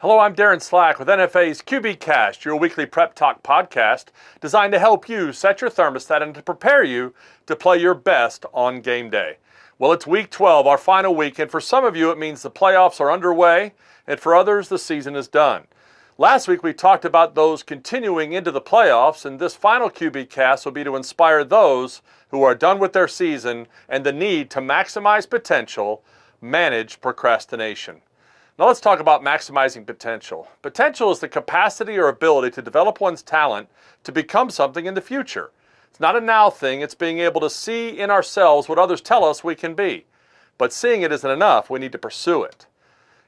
Hello, I'm Darren Slack with NFA's QBcast, your weekly prep talk podcast designed to help you set your thermostat and to prepare you to play your best on game day. Well, it's week 12, our final week, and for some of you it means the playoffs are underway, and for others the season is done. Last week we talked about those continuing into the playoffs, and this final QBcast will be to inspire those who are done with their season and the need to maximize potential, manage procrastination. Now let's talk about maximizing potential. Potential is the capacity or ability to develop one's talent to become something in the future. It's not a now thing, it's being able to see in ourselves what others tell us we can be. But seeing it isn't enough, we need to pursue it.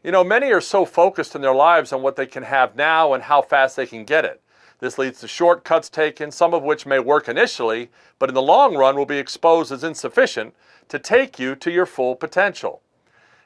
You know, many are so focused in their lives on what they can have now and how fast they can get it. This leads to shortcuts taken, some of which may work initially, but in the long run will be exposed as insufficient to take you to your full potential.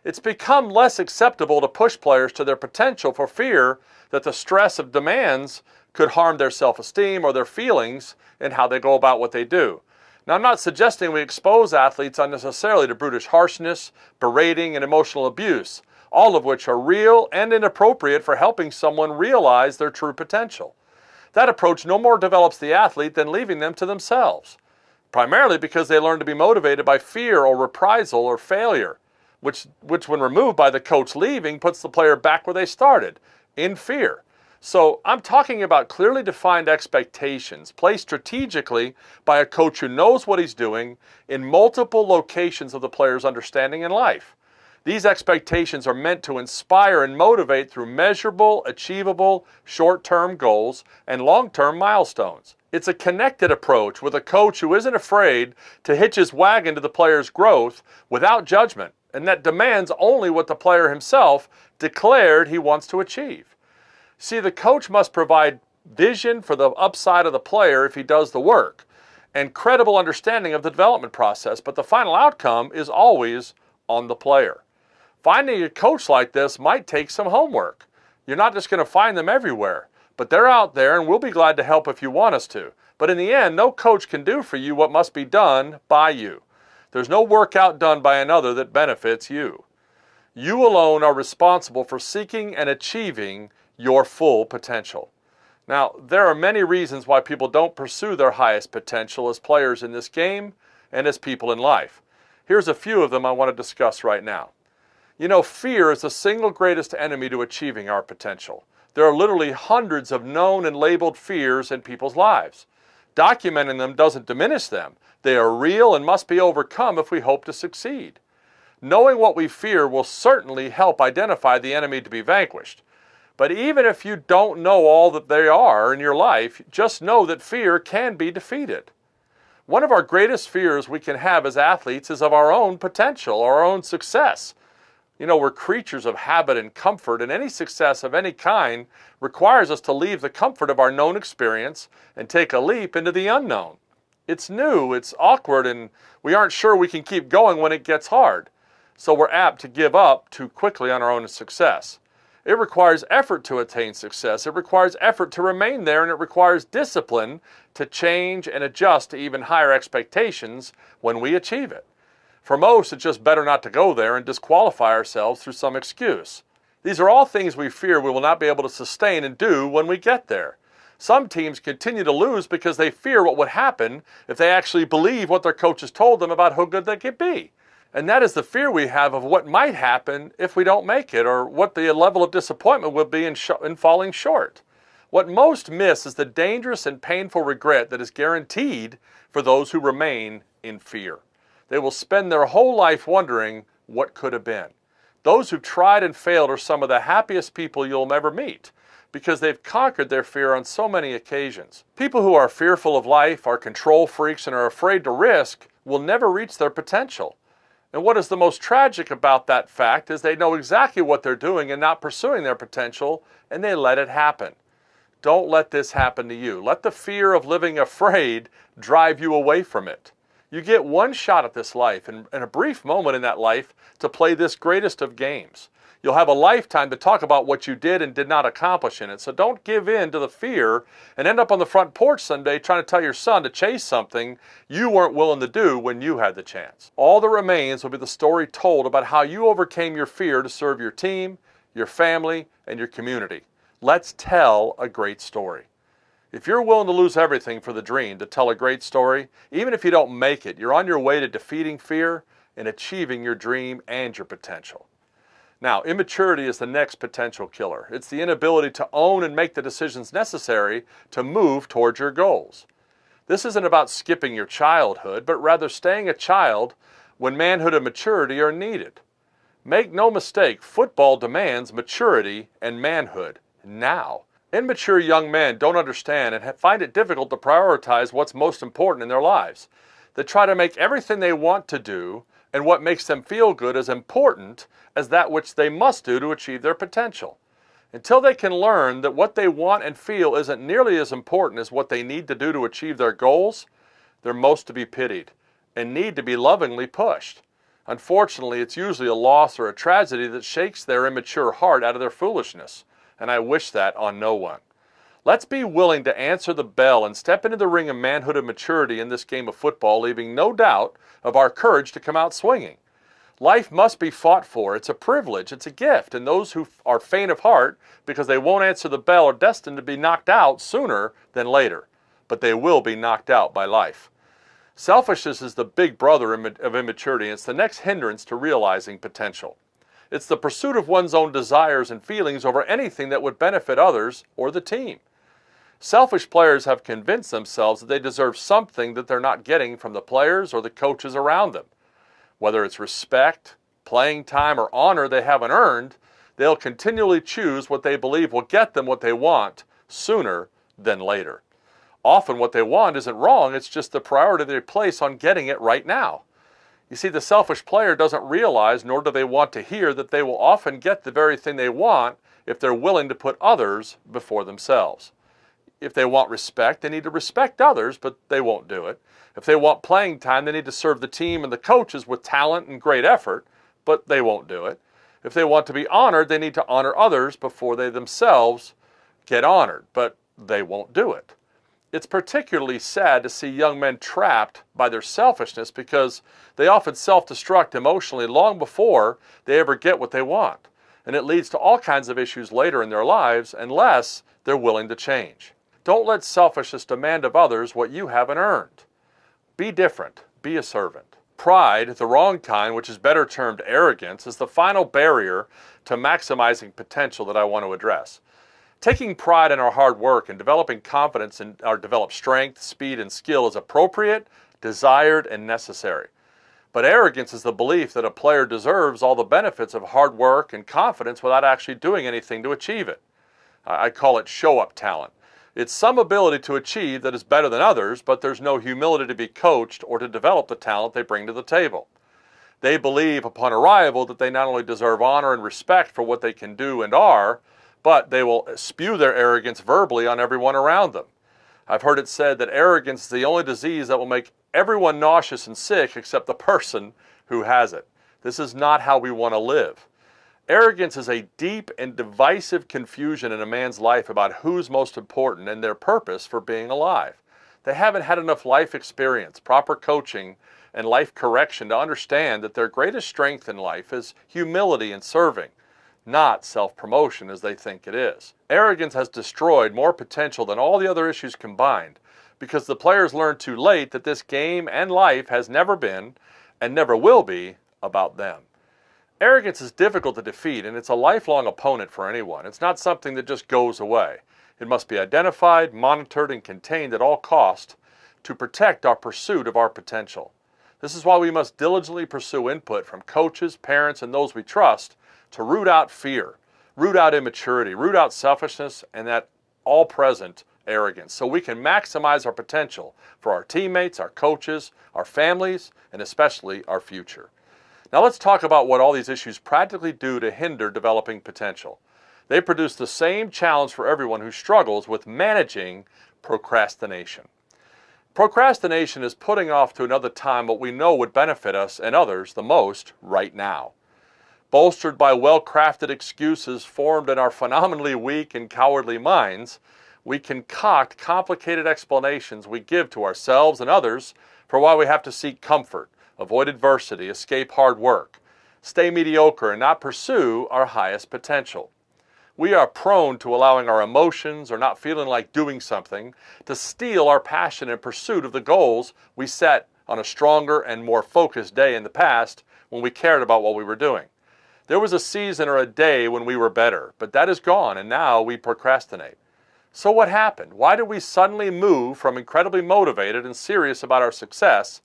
It's become less acceptable to push players to their potential for fear that the stress of demands could harm their self-esteem or their feelings in how they go about what they do. Now, I'm not suggesting we expose athletes unnecessarily to brutish harshness, berating, and emotional abuse, all of which are real and inappropriate for helping someone realize their true potential. That approach no more develops the athlete than leaving them to themselves, primarily because they learn to be motivated by fear or reprisal or failure, which when removed by the coach leaving, puts the player back where they started, in fear. So I'm talking about clearly defined expectations placed strategically by a coach who knows what he's doing in multiple locations of the player's understanding in life. These expectations are meant to inspire and motivate through measurable, achievable, short-term goals and long-term milestones. It's a connected approach with a coach who isn't afraid to hitch his wagon to the player's growth without judgment, and that demands only what the player himself declared he wants to achieve. See, the coach must provide vision for the upside of the player if he does the work, and credible understanding of the development process, but the final outcome is always on the player. Finding a coach like this might take some homework. You're not just going to find them everywhere, but they're out there and we'll be glad to help if you want us to. But in the end, no coach can do for you what must be done by you. There's no workout done by another that benefits you. You alone are responsible for seeking and achieving your full potential. Now, there are many reasons why people don't pursue their highest potential as players in this game and as people in life. Here's a few of them I want to discuss right now. You know, fear is the single greatest enemy to achieving our potential. There are literally hundreds of known and labeled fears in people's lives. Documenting them doesn't diminish them. They are real and must be overcome if we hope to succeed. Knowing what we fear will certainly help identify the enemy to be vanquished. But even if you don't know all that they are in your life, just know that fear can be defeated. One of our greatest fears we can have as athletes is of our own potential, our own success. You know, we're creatures of habit and comfort, and any success of any kind requires us to leave the comfort of our known experience and take a leap into the unknown. It's new, it's awkward, and we aren't sure we can keep going when it gets hard. So we're apt to give up too quickly on our own success. It requires effort to attain success. It requires effort to remain there, and it requires discipline to change and adjust to even higher expectations when we achieve it. For most, it's just better not to go there and disqualify ourselves through some excuse. These are all things we fear we will not be able to sustain and do when we get there. Some teams continue to lose because they fear what would happen if they actually believe what their coaches told them about how good they could be. And that is the fear we have of what might happen if we don't make it, or what the level of disappointment would be in falling short. What most miss is the dangerous and painful regret that is guaranteed for those who remain in fear. They will spend their whole life wondering what could have been. Those who've tried and failed are some of the happiest people you'll ever meet because they've conquered their fear on so many occasions. People who are fearful of life, are control freaks, and are afraid to risk will never reach their potential. And what is the most tragic about that fact is they know exactly what they're doing and not pursuing their potential, and they let it happen. Don't let this happen to you. Let the fear of living afraid drive you away from it. You get one shot at this life and a brief moment in that life to play this greatest of games. You'll have a lifetime to talk about what you did and did not accomplish in it. So don't give in to the fear and end up on the front porch someday trying to tell your son to chase something you weren't willing to do when you had the chance. All that remains will be the story told about how you overcame your fear to serve your team, your family, and your community. Let's tell a great story. If you're willing to lose everything for the dream to tell a great story, even if you don't make it, you're on your way to defeating fear and achieving your dream and your potential. Now, immaturity is the next potential killer. It's the inability to own and make the decisions necessary to move towards your goals. This isn't about skipping your childhood, but rather staying a child when manhood and maturity are needed. Make no mistake, football demands maturity and manhood now. Immature young men don't understand and find it difficult to prioritize what's most important in their lives. They try to make everything they want to do and what makes them feel good as important as that which they must do to achieve their potential. Until they can learn that what they want and feel isn't nearly as important as what they need to do to achieve their goals, they're most to be pitied and need to be lovingly pushed. Unfortunately, it's usually a loss or a tragedy that shakes their immature heart out of their foolishness, and I wish that on no one. Let's be willing to answer the bell and step into the ring of manhood and maturity in this game of football, leaving no doubt of our courage to come out swinging. Life must be fought for. It's a privilege. It's a gift. And those who are faint of heart because they won't answer the bell are destined to be knocked out sooner than later. But they will be knocked out by life. Selfishness is the big brother of immaturity, and it's the next hindrance to realizing potential. It's the pursuit of one's own desires and feelings over anything that would benefit others or the team. Selfish players have convinced themselves that they deserve something that they're not getting from the players or the coaches around them. Whether it's respect, playing time, or honor they haven't earned, they'll continually choose what they believe will get them what they want sooner than later. Often what they want isn't wrong, it's just the priority they place on getting it right now. You see, the selfish player doesn't realize, nor do they want to hear, that they will often get the very thing they want if they're willing to put others before themselves. If they want respect, they need to respect others, but they won't do it. If they want playing time, they need to serve the team and the coaches with talent and great effort, but they won't do it. If they want to be honored, they need to honor others before they themselves get honored, but they won't do it. It's particularly sad to see young men trapped by their selfishness because they often self-destruct emotionally long before they ever get what they want. And it leads to all kinds of issues later in their lives unless they're willing to change. Don't let selfishness demand of others what you haven't earned. Be different. Be a servant. Pride, the wrong kind, which is better termed arrogance, is the final barrier to maximizing potential that I want to address. Taking pride in our hard work and developing confidence in our developed strength, speed, and skill is appropriate, desired, and necessary. But arrogance is the belief that a player deserves all the benefits of hard work and confidence without actually doing anything to achieve it. I call it show-up talent. It's some ability to achieve that is better than others, but there's no humility to be coached or to develop the talent they bring to the table. They believe upon arrival that they not only deserve honor and respect for what they can do and are, but they will spew their arrogance verbally on everyone around them. I've heard it said that arrogance is the only disease that will make everyone nauseous and sick except the person who has it. This is not how we want to live. Arrogance is a deep and divisive confusion in a man's life about who's most important and their purpose for being alive. They haven't had enough life experience, proper coaching, and life correction to understand that their greatest strength in life is humility and serving, not self-promotion as they think it is. Arrogance has destroyed more potential than all the other issues combined because the players learned too late that this game and life has never been and never will be about them. Arrogance is difficult to defeat, and it's a lifelong opponent for anyone. It's not something that just goes away. It must be identified, monitored, and contained at all cost to protect our pursuit of our potential. This is why we must diligently pursue input from coaches, parents, and those we trust to root out fear, root out immaturity, root out selfishness, and that all-present arrogance, so we can maximize our potential for our teammates, our coaches, our families, and especially our future. Now let's talk about what all these issues practically do to hinder developing potential. They produce the same challenge for everyone who struggles with managing procrastination. Procrastination is putting off to another time what we know would benefit us and others the most right now. Bolstered by well-crafted excuses formed in our phenomenally weak and cowardly minds, we concoct complicated explanations we give to ourselves and others for why we have to seek comfort, avoid adversity, escape hard work, stay mediocre, and not pursue our highest potential. We are prone to allowing our emotions or not feeling like doing something to steal our passion in pursuit of the goals we set on a stronger and more focused day in the past when we cared about what we were doing. There was a season or a day when we were better, but that is gone, and now we procrastinate. So what happened? Why did we suddenly move from incredibly motivated and serious about our success,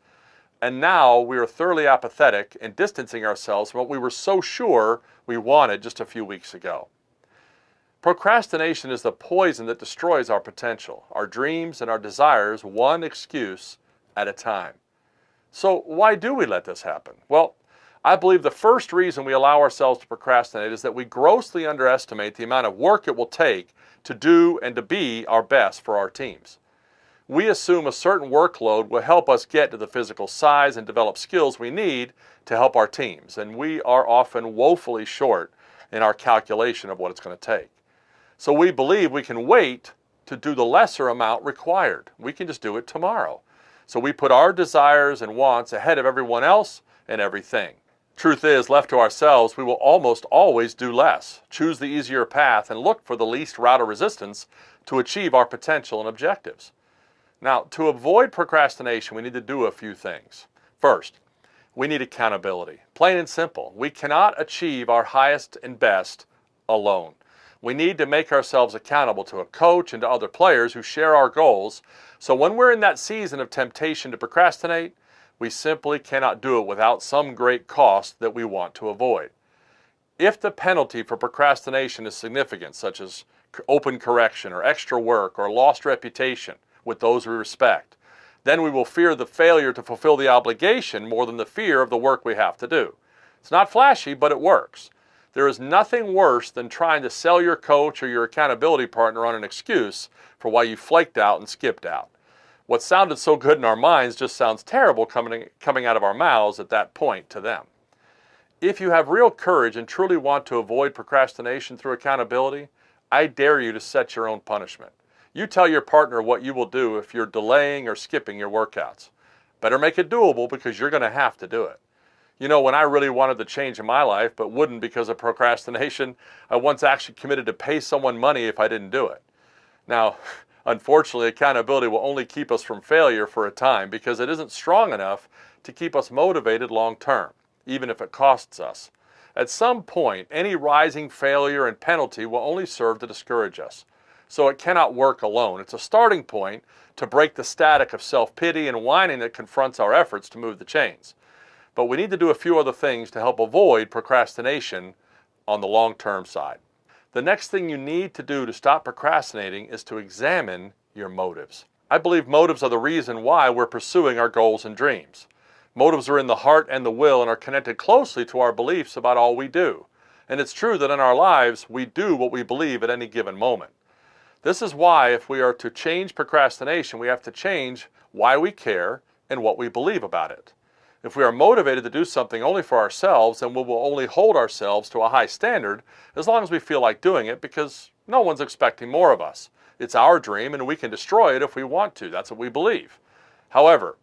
and now we are thoroughly apathetic and distancing ourselves from what we were so sure we wanted just a few weeks ago? Procrastination is the poison that destroys our potential, our dreams, and our desires, one excuse at a time. So why do we let this happen? Well, I believe the first reason we allow ourselves to procrastinate is that we grossly underestimate the amount of work it will take to do and to be our best for our teams. We assume a certain workload will help us get to the physical size and develop skills we need to help our teams, and we are often woefully short in our calculation of what it's going to take. So we believe we can wait to do the lesser amount required. We can just do it tomorrow. So we put our desires and wants ahead of everyone else and everything. Truth is, left to ourselves, we will almost always do less, choose the easier path, and look for the least route of resistance to achieve our potential and objectives. Now, to avoid procrastination, we need to do a few things. First, we need accountability. Plain and simple. We cannot achieve our highest and best alone. We need to make ourselves accountable to a coach and to other players who share our goals. So when we're in that season of temptation to procrastinate, we simply cannot do it without some great cost that we want to avoid. If the penalty for procrastination is significant, such as open correction or extra work or lost reputation with those we respect, then we will fear the failure to fulfill the obligation more than the fear of the work we have to do. It's not flashy, but it works. There is nothing worse than trying to sell your coach or your accountability partner on an excuse for why you flaked out and skipped out. What sounded so good in our minds just sounds terrible coming out of our mouths at that point to them. If you have real courage and truly want to avoid procrastination through accountability, I dare you to set your own punishment. You tell your partner what you will do if you're delaying or skipping your workouts. Better make it doable because you're going to have to do it. You know, when I really wanted the change in my life but wouldn't because of procrastination, I once actually committed to pay someone money if I didn't do it. Now, unfortunately, accountability will only keep us from failure for a time because it isn't strong enough to keep us motivated long term, even if it costs us. At some point, any rising failure and penalty will only serve to discourage us. So it cannot work alone. It's a starting point to break the static of self-pity and whining that confronts our efforts to move the chains. But we need to do a few other things to help avoid procrastination on the long-term side. The next thing you need to do to stop procrastinating is to examine your motives. I believe motives are the reason why we're pursuing our goals and dreams. Motives are in the heart and the will and are connected closely to our beliefs about all we do. And it's true that in our lives, we do what we believe at any given moment. This is why if we are to change procrastination, we have to change why we care and what we believe about it. If we are motivated to do something only for ourselves, then we will only hold ourselves to a high standard as long as we feel like doing it because no one's expecting more of us. It's our dream and we can destroy it if we want to. That's what we believe. However,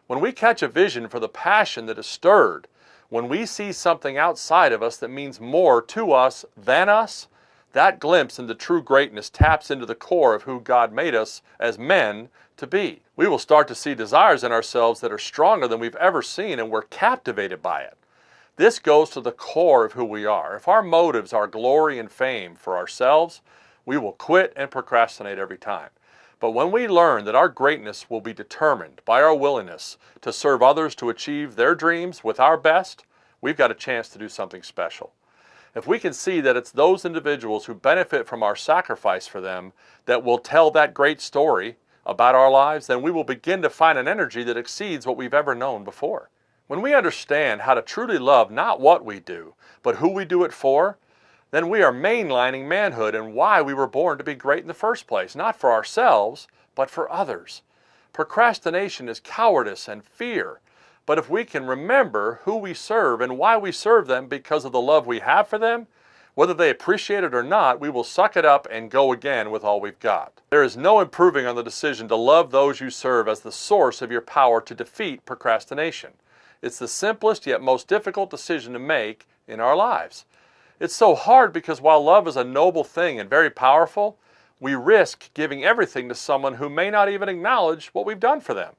when we catch a vision for the passion that is stirred, when we see something outside of us that means more to us than us, that glimpse into true greatness taps into the core of who God made us as men to be. We will start to see desires in ourselves that are stronger than we've ever seen, and we're captivated by it. This goes to the core of who we are. If our motives are glory and fame for ourselves, we will quit and procrastinate every time. But when we learn that our greatness will be determined by our willingness to serve others to achieve their dreams with our best, we've got a chance to do something special. If we can see that it's those individuals who benefit from our sacrifice for them that will tell that great story about our lives, then we will begin to find an energy that exceeds what we've ever known before. When we understand how to truly love not what we do, but who we do it for, then we are mainlining manhood and why we were born to be great in the first place, not for ourselves, but for others. Procrastination is cowardice and fear. But if we can remember who we serve and why we serve them because of the love we have for them, whether they appreciate it or not, we will suck it up and go again with all we've got. There is no improving on the decision to love those you serve as the source of your power to defeat procrastination. It's the simplest yet most difficult decision to make in our lives. It's so hard because while love is a noble thing and very powerful, we risk giving everything to someone who may not even acknowledge what we've done for them.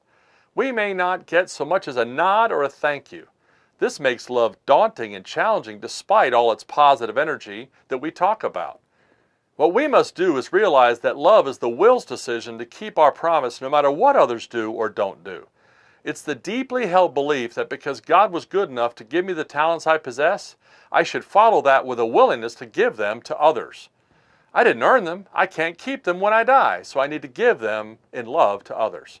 We may not get so much as a nod or a thank you. This makes love daunting and challenging despite all its positive energy that we talk about. What we must do is realize that love is the will's decision to keep our promise no matter what others do or don't do. It's the deeply held belief that because God was good enough to give me the talents I possess, I should follow that with a willingness to give them to others. I didn't earn them. I can't keep them when I die, so I need to give them in love to others.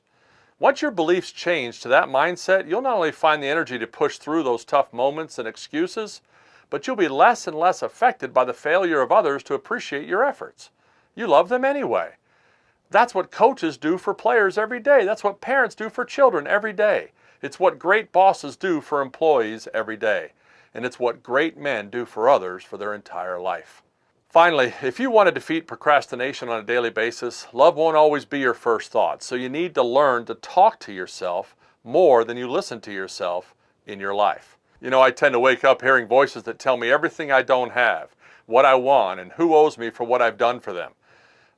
Once your beliefs change to that mindset, you'll not only find the energy to push through those tough moments and excuses, but you'll be less and less affected by the failure of others to appreciate your efforts. You love them anyway. That's what coaches do for players every day. That's what parents do for children every day. It's what great bosses do for employees every day. And it's what great men do for others for their entire life. Finally, if you want to defeat procrastination on a daily basis, love won't always be your first thought. So you need to learn to talk to yourself more than you listen to yourself in your life. You know, I tend to wake up hearing voices that tell me everything I don't have, what I want, and who owes me for what I've done for them.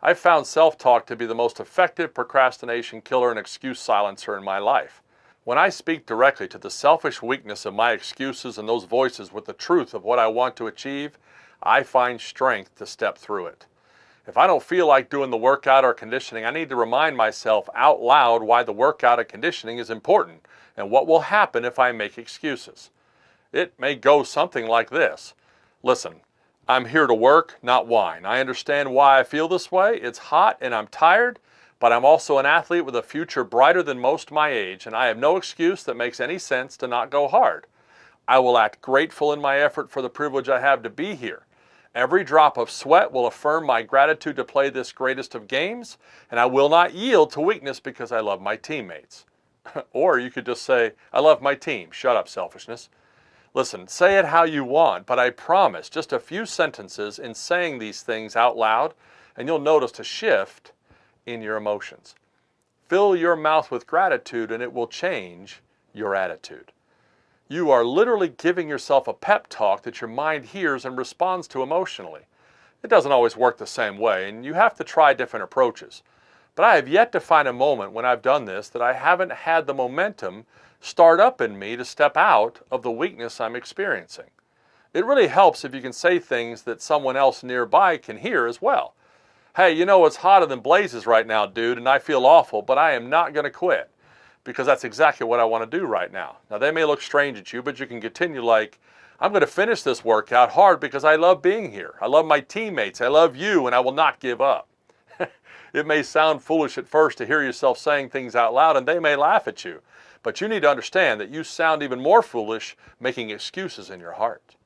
I've found self-talk to be the most effective procrastination killer and excuse silencer in my life. When I speak directly to the selfish weakness of my excuses and those voices with the truth of what I want to achieve, I find strength to step through it. If I don't feel like doing the workout or conditioning, I need to remind myself out loud why the workout or conditioning is important and what will happen if I make excuses. It may go something like this. Listen, I'm here to work, not whine. I understand why I feel this way. It's hot and I'm tired, but I'm also an athlete with a future brighter than most my age, and I have no excuse that makes any sense to not go hard. I will act grateful in my effort for the privilege I have to be here. Every drop of sweat will affirm my gratitude to play this greatest of games, and I will not yield to weakness because I love my teammates. Or you could just say, I love my team. Shut up, selfishness. Listen, say it how you want, but I promise just a few sentences in saying these things out loud, and you'll notice a shift in your emotions. Fill your mouth with gratitude, and it will change your attitude. You are literally giving yourself a pep talk that your mind hears and responds to emotionally. It doesn't always work the same way, and you have to try different approaches. But I have yet to find a moment when I've done this that I haven't had the momentum start up in me to step out of the weakness I'm experiencing. It really helps if you can say things that someone else nearby can hear as well. Hey, you know, it's hotter than blazes right now, dude, and I feel awful, but I am not going to quit. Because that's exactly what I want to do right now. Now, they may look strange at you, but you can continue like, I'm going to finish this workout hard because I love being here. I love my teammates. I love you, and I will not give up. It may sound foolish at first to hear yourself saying things out loud, and they may laugh at you. But you need to understand that you sound even more foolish making excuses in your heart.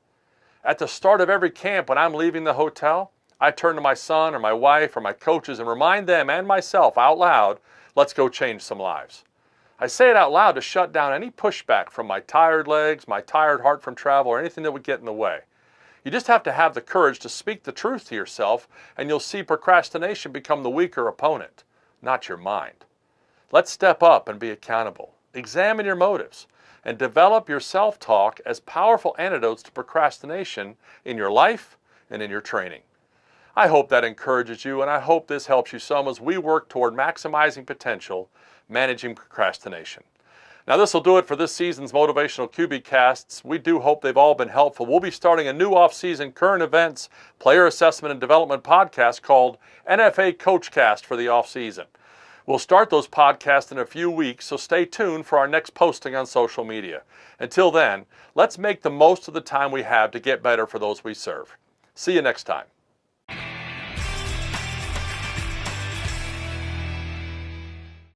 At the start of every camp, when I'm leaving the hotel, I turn to my son or my wife or my coaches and remind them and myself out loud, let's go change some lives. I say it out loud to shut down any pushback from my tired legs, my tired heart from travel, or anything that would get in the way. You just have to have the courage to speak the truth to yourself, and you'll see procrastination become the weaker opponent, not your mind. Let's step up and be accountable. Examine your motives and develop your self-talk as powerful antidotes to procrastination in your life and in your training. I hope that encourages you, and I hope this helps you some as we work toward maximizing potential, managing procrastination. Now, this will do it for this season's Motivational QB Casts. We do hope they've all been helpful. We'll be starting a new off-season current events, player assessment, and development podcast called NFA Coach Cast for the off-season. We'll start those podcasts in a few weeks, so stay tuned for our next posting on social media. Until then, let's make the most of the time we have to get better for those we serve. See you next time.